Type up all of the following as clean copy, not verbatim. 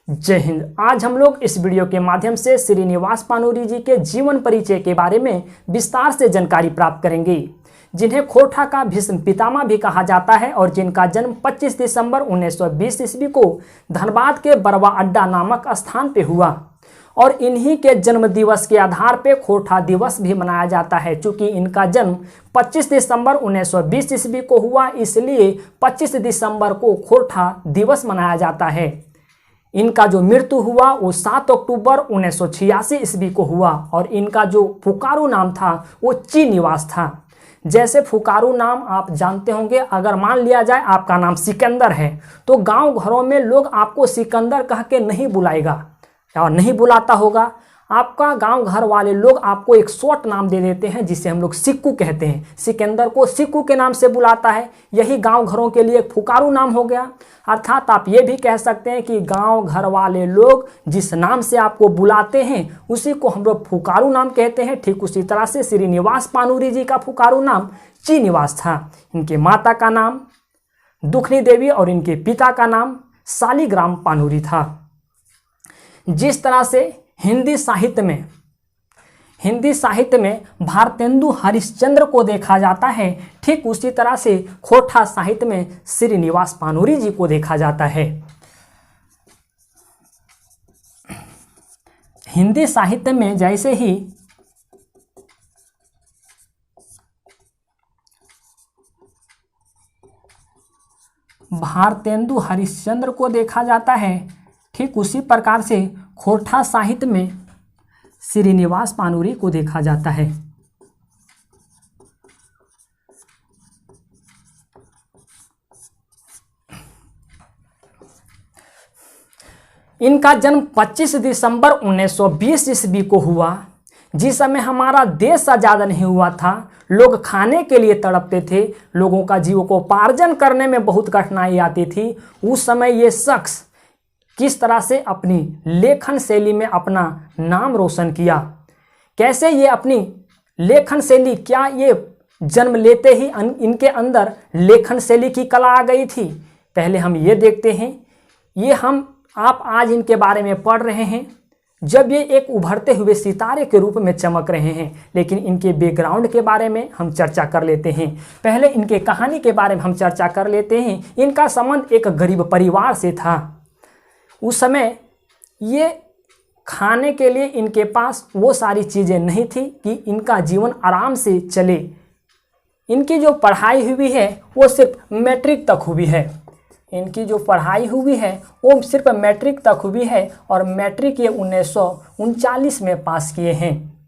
जय हिंद। आज हम लोग इस वीडियो के माध्यम से श्रीनिवास पानूरी जी के जीवन परिचय के बारे में विस्तार से जानकारी प्राप्त करेंगे, जिन्हें खोरठा का भीष्म पितामह भी कहा जाता है और जिनका जन्म 25 दिसंबर 1920 ईस्वी को धनबाद के बरवा अड्डा नामक स्थान पे हुआ और इन्हीं के जन्म दिवस के आधार पे खोरठा दिवस भी मनाया जाता है। चूँकि इनका जन्म 25 दिसंबर 1920 ईस्वी को हुआ, इसलिए 25 दिसंबर को खोरठा दिवस मनाया जाता है। इनका जो मृत्यु हुआ वो 7 अक्टूबर 1986 ईस्वी को हुआ और इनका जो फुकारू नाम था वो ची निवास था। जैसे फुकारू नाम आप जानते होंगे, अगर मान लिया जाए आपका नाम सिकंदर है तो गांव घरों में लोग आपको सिकंदर कह के नहीं बुलाएगा और नहीं बुलाता होगा। आपका गांव घर वाले लोग आपको एक शॉर्ट नाम दे देते हैं जिसे हम लोग सिक्कू कहते हैं। सिकंदर को सिक्कू के नाम से बुलाता है, यही गांव घरों के लिए एक फुकारू नाम हो गया। अर्थात आप ये भी कह सकते हैं कि गांव घर वाले लोग जिस नाम से आपको बुलाते हैं उसी को हम लोग फुकारू नाम कहते हैं। ठीक उसी तरह से श्रीनिवास पानूरी जी का फुकारू नाम ची निवास था। इनके माता का नाम दुखनी देवी और इनके पिता का नाम शालिग्राम पानूरी था। जिस तरह से हिंदी साहित्य में भारतेंदु हरिश्चंद्र को देखा जाता है, ठीक उसी तरह से खोरठा साहित्य में श्रीनिवास पानूरी जी को देखा जाता है। हिंदी साहित्य में जैसे ही भारतेंदु हरिश्चंद्र को देखा जाता है, ठीक उसी प्रकार से खोरठा साहित्य में श्रीनिवास पानूरी को देखा जाता है। इनका जन्म 25 दिसंबर 1920 ईस्वी को हुआ। जिस समय हमारा देश आज़ाद नहीं हुआ था, लोग खाने के लिए तड़पते थे, लोगों का जीविकोपार्जन करने में बहुत कठिनाई आती थी। उस समय ये शख्स किस तरह से अपनी लेखन शैली में अपना नाम रोशन किया, कैसे ये अपनी लेखन शैली, क्या ये जन्म लेते ही इनके अंदर लेखन शैली की कला आ गई थी, पहले हम ये देखते हैं। ये आप आज इनके बारे में पढ़ रहे हैं जब ये एक उभरते हुए सितारे के रूप में चमक रहे हैं, लेकिन इनके बैकग्राउंड के बारे में हम चर्चा कर लेते हैं। पहले इनके कहानी के बारे में हम चर्चा कर लेते हैं। इनका संबंध एक गरीब परिवार से था। उस समय ये खाने के लिए इनके पास वो सारी चीज़ें नहीं थी कि इनका जीवन आराम से चले। इनकी जो पढ़ाई हुई है वो सिर्फ मैट्रिक तक हुई है। इनकी जो पढ़ाई हुई है वो सिर्फ मैट्रिक तक हुई है और मैट्रिक ये 1939 में पास किए हैं।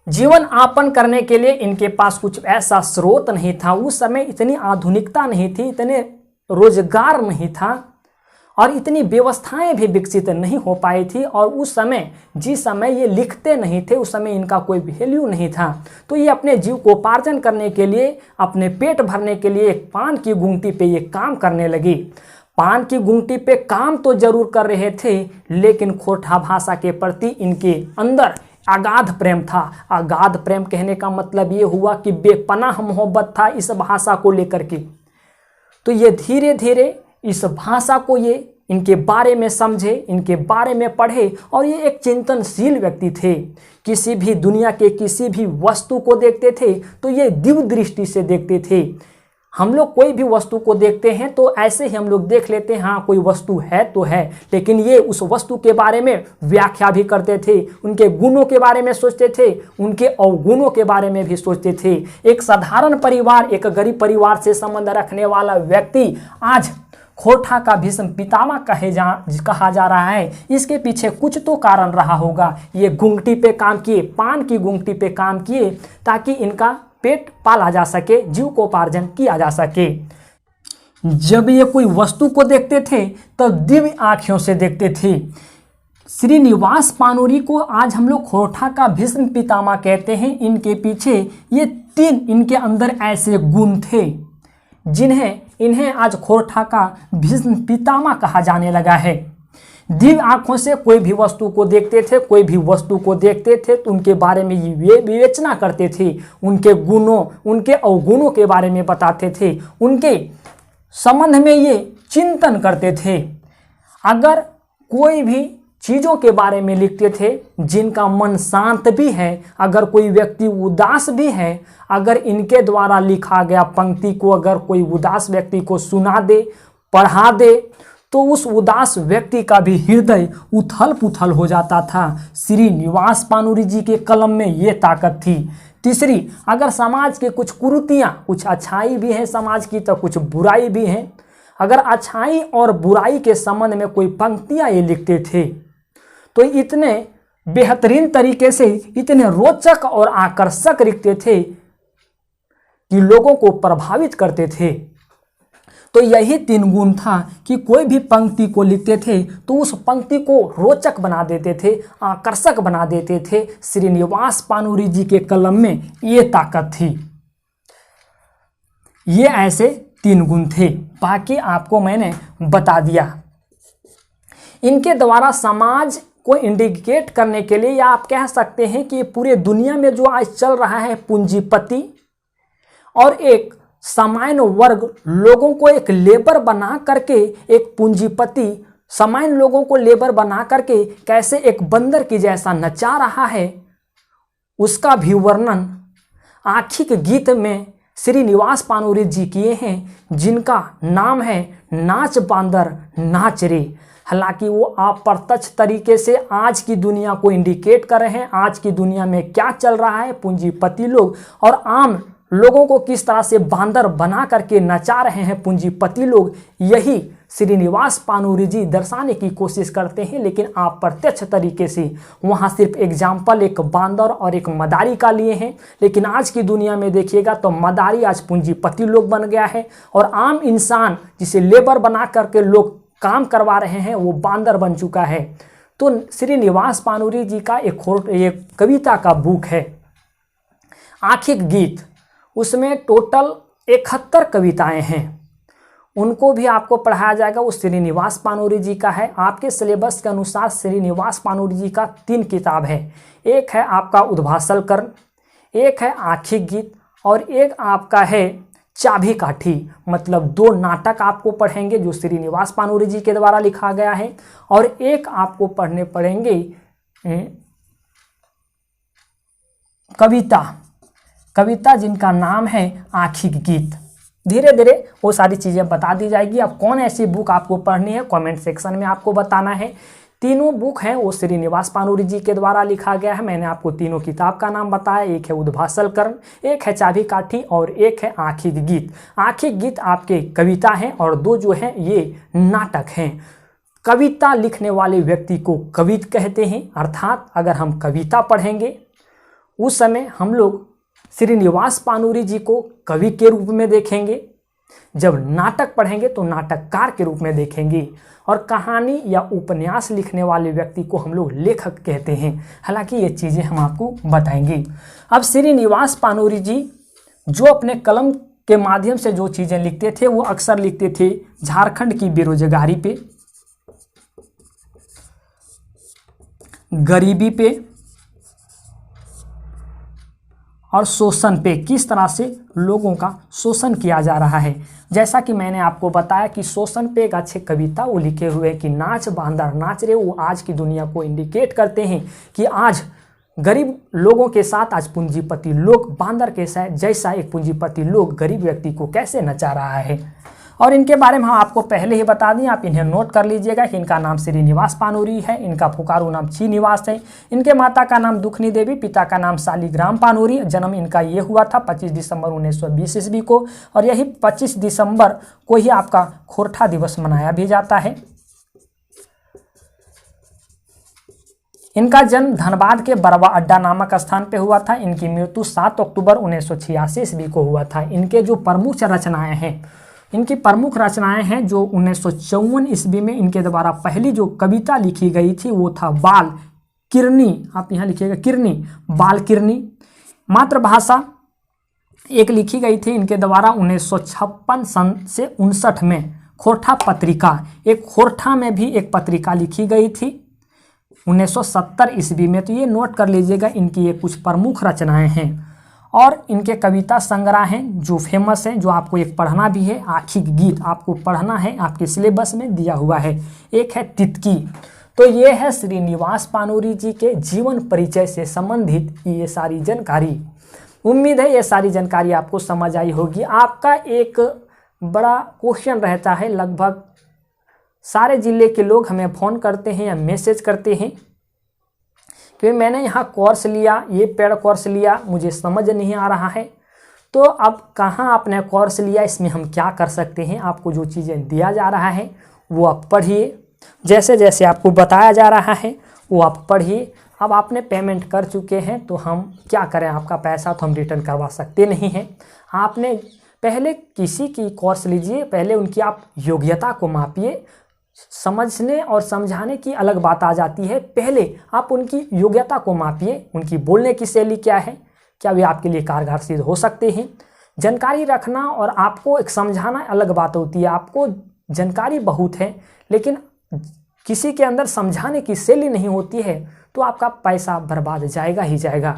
जीवन यापन करने के लिए इनके पास कुछ ऐसा स्रोत नहीं था। उस समय इतनी आधुनिकता नहीं थी, इतने रोजगार नहीं था और इतनी व्यवस्थाएं भी विकसित नहीं हो पाई थी। और उस समय जिस समय ये लिखते नहीं थे उस समय इनका कोई वैल्यू नहीं था। तो ये अपने जीव को उपार्जन करने के लिए, अपने पेट भरने के लिए पान की गुंगटी पे ये काम करने लगे। पान की गुंगटी पे काम तो जरूर कर रहे थे, लेकिन खोरठा भाषा के प्रति इनके अंदर अगाध प्रेम था। अगाध प्रेम कहने का मतलब ये हुआ कि बेपनाह मोहब्बत था इस भाषा को लेकर के। तो ये धीरे धीरे इस भाषा को ये इनके बारे में समझे, इनके बारे में पढ़े और ये एक चिंतनशील व्यक्ति थे। किसी भी दुनिया के किसी भी वस्तु को देखते थे तो ये दिव्य दृष्टि से देखते थे। हम लोग कोई भी वस्तु को देखते हैं तो ऐसे ही हम लोग देख लेते हैं, हाँ कोई वस्तु है तो है, लेकिन ये उस वस्तु के बारे में व्याख्या भी करते थे, उनके गुणों के बारे में सोचते थे, उनके अवगुणों के बारे में भी सोचते थे। एक साधारण परिवार, एक गरीब परिवार से संबंध रखने वाला व्यक्ति आज खोरठा का भीष्म पितामह कहा जा रहा है। इसके पीछे कुछ तो कारण रहा होगा। ये गुंगटी पे काम किए, पान की गुंगटी पे काम किए ताकि इनका पेट पाला जा सके, जीव को उपार्जन किया जा सके। जब ये कोई वस्तु को देखते थे तो दिव्य आँखों से देखते थे। श्रीनिवास पानूरी को आज हम लोग खोरठा का भीष्म पितामह कहते हैं। इनके पीछे ये 3 इनके अंदर ऐसे गुण थे इन्हें आज खोरठा का भीष्म पितामह कहा जाने लगा है। दिव्य आँखों से कोई भी वस्तु को देखते थे, कोई भी वस्तु को देखते थे तो उनके बारे में ये विवेचना करते थे, उनके गुणों, उनके अवगुणों के बारे में बताते थे, उनके संबंध में ये चिंतन करते थे। अगर कोई भी चीज़ों के बारे में लिखते थे जिनका मन शांत भी है, अगर कोई व्यक्ति उदास भी है, अगर इनके द्वारा लिखा गया पंक्ति को अगर कोई उदास व्यक्ति को सुना दे, पढ़ा दे, तो उस उदास व्यक्ति का भी हृदय उथल पुथल हो जाता था। श्रीनिवास पानुरी जी के कलम में ये ताकत थी। तीसरी, अगर समाज के कुछ कुरीतियाँ, कुछ अच्छाई भी है समाज की तो कुछ बुराई भी है, अगर अच्छाई और बुराई के संबंध में कोई पंक्तियाँ ये लिखते थे तो इतने बेहतरीन तरीके से, इतने रोचक और आकर्षक लिखते थे कि लोगों को प्रभावित करते थे। तो यही 3 गुण था कि कोई भी पंक्ति को लिखते थे तो उस पंक्ति को रोचक बना देते थे, आकर्षक बना देते थे। श्रीनिवास पानुरी जी के कलम में ये ताकत थी। ये ऐसे 3 गुण थे, बाकी आपको मैंने बता दिया। इनके द्वारा समाज को इंडिकेट करने के लिए, या आप कह सकते हैं कि पूरे दुनिया में जो आज चल रहा है पूंजीपति और एक सामान्य वर्ग लोगों को एक लेबर बना करके, एक पूंजीपति सामान्य लोगों को लेबर बना करके कैसे एक बंदर की जैसा नचा रहा है, उसका भी वर्णन आखिक गीत में श्रीनिवास पानुरी जी किए हैं, जिनका नाम है नाच बांदर नाच रे। हालांकि वो अप्रत्यक्ष तरीके से आज की दुनिया को इंडिकेट कर रहे हैं, आज की दुनिया में क्या चल रहा है, पूंजीपति लोग और आम लोगों को किस तरह से बांदर बना करके नचा रहे हैं पूंजीपति लोग। यही श्रीनिवास पानुरी जी दर्शाने की कोशिश करते हैं, लेकिन अप्रत्यक्ष तरीके से। वहाँ सिर्फ एग्जाम्पल एक बांदर और एक मदारी का लिए हैं, लेकिन आज की दुनिया में देखिएगा तो मदारी आज पूंजीपति लोग बन गया है और आम इंसान जिसे लेबर बना करके लोग काम करवा रहे हैं वो बांदर बन चुका है। तो श्रीनिवास पानुरी जी का एक कविता का बुक है आखिक गीत, उसमें टोटल 71 कविताएं हैं, उनको भी आपको पढ़ाया जाएगा। वो श्रीनिवास पानुरी जी का है। आपके सिलेबस के अनुसार श्रीनिवास पानुरी जी का 3 किताब है, एक है आपका उद्भासल कर्ण, एक है आखिक गीत और एक आपका है चाबी काठी। मतलब 2 नाटक आपको पढ़ेंगे जो श्रीनिवास पानुरी जी के द्वारा लिखा गया है, और एक आपको पढ़ने पड़ेंगे कविता जिनका नाम है आखिक गीत। धीरे धीरे वो सारी चीज़ें बता दी जाएगी। अब कौन ऐसी बुक आपको पढ़नी है कमेंट सेक्शन में आपको बताना है। तीनों बुक हैं वो श्रीनिवास पानुरी जी के द्वारा लिखा गया है। मैंने आपको तीनों किताब का नाम बताया, एक है उद्भासल कर्ण, एक है चाबी काठी और एक है आखिक गीत। आखिक गीत आपके कविता हैं और 2 जो हैं ये नाटक हैं। कविता लिखने वाले व्यक्ति को कवि कहते हैं, अर्थात अगर हम कविता पढ़ेंगे उस समय हम लोग श्रीनिवास पानुरी जी को कवि के रूप में देखेंगे, जब नाटक पढ़ेंगे तो नाटककार के रूप में देखेंगे, और कहानी या उपन्यास लिखने वाले व्यक्ति को हम लोग लेखक कहते हैं। हालांकि ये चीज़ें हम आपको बताएंगे। अब श्रीनिवास पानुरी जी जो अपने कलम के माध्यम से जो चीज़ें लिखते थे वो अक्सर लिखते थे झारखंड की बेरोजगारी पे, गरीबी पे और शोषण पे, किस तरह से लोगों का शोषण किया जा रहा है। जैसा कि मैंने आपको बताया कि शोषण पे एक अच्छे कविता वो लिखे हुए हैं कि नाच बांदर नाच रे। वो आज की दुनिया को इंडिकेट करते हैं कि आज गरीब लोगों के साथ आज पूंजीपति लोग बांदर के जैसा एक पूंजीपति लोग गरीब व्यक्ति को कैसे नचा रहा है। और इनके बारे में हम आपको पहले ही बता दें, आप इन्हें नोट कर लीजिएगा कि इनका नाम श्रीनिवास पानुरी है, इनका पुकारू नाम श्रीनिवास है, इनके माता का नाम दुखनी देवी, पिता का नाम शालिग्राम पानुरी। जन्म इनका ये हुआ था 25 दिसंबर 1920 ईस्वी को, और यही 25 दिसंबर को ही आपका खोरठा दिवस मनाया भी जाता है। इनका जन्म धनबाद के बरवा अड्डा नामक स्थान पे हुआ था। इनकी मृत्यु 7 अक्टूबर 1986 ईस्वी को हुआ था। इनके जो प्रमुख रचनाएं हैं, इनकी प्रमुख रचनाएं हैं जो 1954 ईस्वी में इनके द्वारा पहली जो कविता लिखी गई थी वो था बाल किरनी। आप यहाँ लिखिएगा किरनी, बाल किरनी। मातृभाषा एक लिखी गई थी इनके द्वारा 1956 सन से 59 में, खोरठा पत्रिका, एक खोरठा में भी एक पत्रिका लिखी गई थी 1970 ईस्वी में। तो ये नोट कर लीजिएगा, इनकी ये कुछ प्रमुख रचनाएं हैं। और इनके कविता संग्रह हैं जो फेमस हैं, जो आपको एक पढ़ना भी है। आखिरी गीत आपको पढ़ना है, आपके सिलेबस में दिया हुआ है। एक है तितकी। तो ये है श्रीनिवास पानूरी जी के जीवन परिचय से संबंधित ये सारी जानकारी। उम्मीद है ये सारी जानकारी आपको समझ आई होगी। आपका एक बड़ा क्वेश्चन रहता है, लगभग सारे ज़िले के लोग हमें फ़ोन करते हैं या मैसेज करते हैं कि मैंने यहाँ कोर्स लिया, ये पेड कोर्स लिया, मुझे समझ नहीं आ रहा है, तो अब कहाँ आपने कोर्स लिया, इसमें हम क्या कर सकते हैं। आपको जो चीज़ें दिया जा रहा है वो आप पढ़िए, जैसे जैसे आपको बताया जा रहा है वो आप पढ़िए। अब आपने पेमेंट कर चुके हैं तो हम क्या करें, आपका पैसा तो हम रिटर्न करवा सकते नहीं हैं। आपने पहले किसी की कोर्स लीजिए, पहले उनकी आप योग्यता को मापिए। समझने और समझाने की अलग बात आ जाती है, पहले आप उनकी योग्यता को मापिए। उनकी बोलने की शैली क्या है, क्या वे आपके लिए कारगर सिद्ध हो सकते हैं। जानकारी रखना और आपको एक समझाना अलग बात होती है। आपको जानकारी बहुत है लेकिन किसी के अंदर समझाने की शैली नहीं होती है तो आपका पैसा बर्बाद जाएगा ही जाएगा।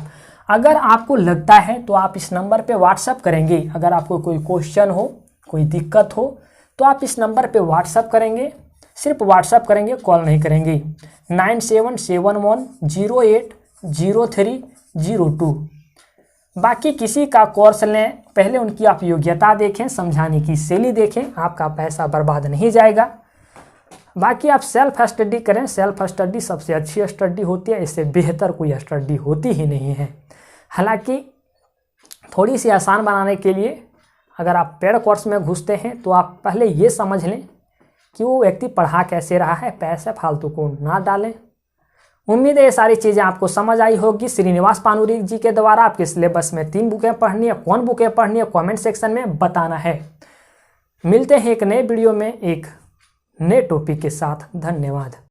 अगर आपको लगता है तो आप इस नंबर पे व्हाट्सअप करेंगे। अगर आपको कोई क्वेश्चन हो, कोई दिक्कत हो तो आप इस नंबर पे व्हाट्सअप करेंगे, सिर्फ व्हाट्सअप करेंगे, कॉल नहीं करेंगे। 9771080302। बाकी किसी का कोर्स लें, पहले उनकी आप योग्यता देखें, समझाने की शैली देखें, आपका पैसा बर्बाद नहीं जाएगा। बाकी आप सेल्फ स्टडी करें, सेल्फ स्टडी सबसे अच्छी स्टडी होती है, इससे बेहतर कोई स्टडी होती ही नहीं है। हालांकि थोड़ी सी आसान बनाने के लिए अगर आप पेड कोर्स में घुसते हैं तो आप पहले ये समझ लें कि वो व्यक्ति पढ़ा कैसे रहा है, पैसे फालतू को ना डालें। उम्मीद है ये सारी चीज़ें आपको समझ आई होगी। श्रीनिवास पानूरी जी के द्वारा आपके सिलेबस में 3 बुकें पढ़नी है, कौन बुकें पढ़नी है कमेंट सेक्शन में बताना है। मिलते हैं एक नए वीडियो में एक नए टॉपिक के साथ। धन्यवाद।